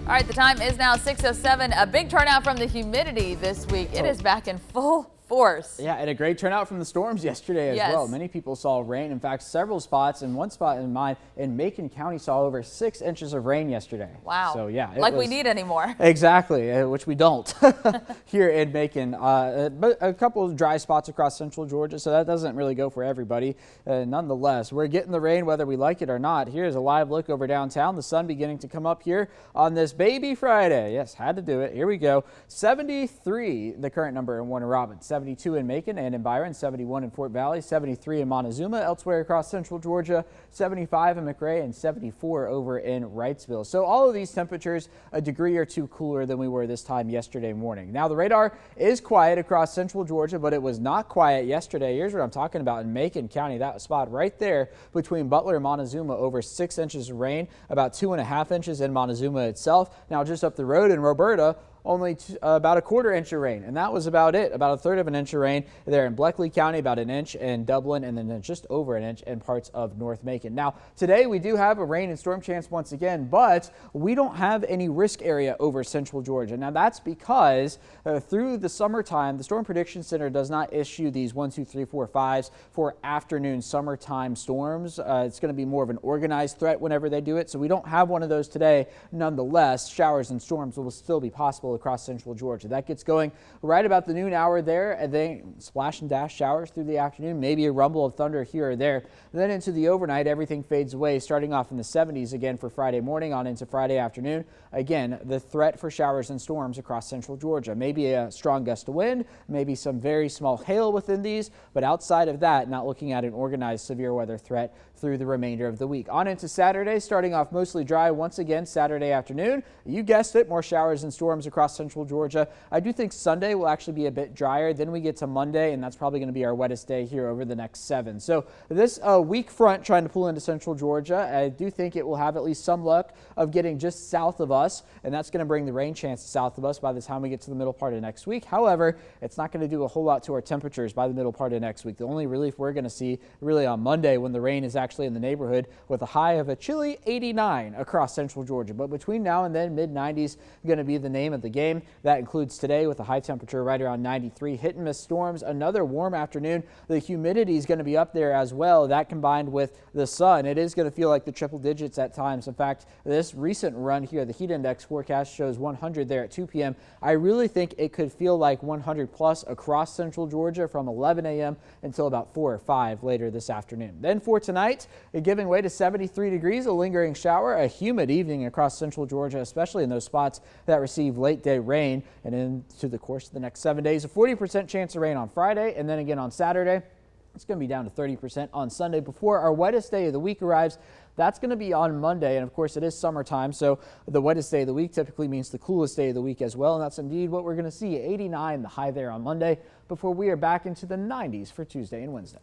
All right, the time is now 6:07. A big turnout from the humidity this week. It is back in full force. Yeah, and a great turnout from the storms yesterday as well. Many people saw rain. In fact, several spots, and one spot in mine in Macon County saw over 6 inches of rain yesterday. Wow. So yeah, like we need anymore. Exactly, which we don't here in Macon. But a couple of dry spots across central Georgia, so that doesn't really go for everybody. Nonetheless, we're getting the rain whether we like it or not. Here's a live look over downtown. The sun beginning to come up here on this baby Friday. Yes, had to do it. Here we go. 73, the current number in Warner Robins. 72 in Macon and in Byron, 71 in Fort Valley, 73 in Montezuma, elsewhere across central Georgia, 75 in McRae, and 74 over in Wrightsville. So all of these temperatures a degree or two cooler than we were this time yesterday morning. Now the radar is quiet across central Georgia, but it was not quiet yesterday. Here's what I'm talking about in Macon County. That spot right there between Butler and Montezuma, over 6 inches of rain, about 2.5 inches in Montezuma itself. Now just up the road in Roberta, only about a 1/4 inch of rain, and that was about it. About 1/3 of an inch of rain there in Bleckley County, about an inch in Dublin, and then just over an inch in parts of North Macon. Now today we do have a rain and storm chance once again, but we don't have any risk area over central Georgia. Now that's because through the summertime, the Storm Prediction Center does not issue these 1, 2, 3, 4, 5s for afternoon summertime storms. It's going to be more of an organized threat whenever they do it, so we don't have one of those today. Nonetheless, showers and storms will still be possible across central Georgia. That gets going right about the noon hour there, and then splash and dash showers through the afternoon, maybe a rumble of thunder here or there. Then into the overnight, everything fades away, starting off in the 70s again for Friday morning on into Friday afternoon. Again, the threat for showers and storms across central Georgia. Maybe a strong gust of wind, maybe some very small hail within these, but outside of that, not looking at an organized severe weather threat through the remainder of the week. On into Saturday, starting off mostly dry once again Saturday afternoon. You guessed it, more showers and storms across central Georgia. I do think Sunday will actually be a bit drier. Then we get to Monday, and that's probably going to be our wettest day here over the next 7. So this weak front trying to pull into central Georgia, I do think it will have at least some luck of getting just south of us, and that's going to bring the rain chance south of us by the time we get to the middle part of next week. However, it's not going to do a whole lot to our temperatures by the middle part of next week. The only relief we're going to see really on Monday when the rain is actually in the neighborhood, with a high of a chilly 89 across central Georgia. But between now and then, mid-90s going to be the name of the game. That includes today with a high temperature right around 93. Hit and miss storms, another warm afternoon. The humidity is going to be up there as well. That combined with the sun, it is going to feel like the triple digits at times. In fact, this recent run here, the heat index forecast shows 100 there at 2 p.m. I really think it could feel like 100 plus across central Georgia from 11 a.m. until about 4 or 5 later this afternoon. Then for tonight, giving way to 73 degrees, a lingering shower, a humid evening across central Georgia, especially in those spots that receive late day rain. And into the course of the next 7 days, a 40% chance of rain on Friday, and then again on Saturday. It's going to be down to 30% on Sunday before our wettest day of the week arrives. That's going to be on Monday, and of course it is summertime, so the wettest day of the week typically means the coolest day of the week as well, and that's indeed what we're going to see. 89, the high there on Monday, before we are back into the 90s for Tuesday and Wednesday.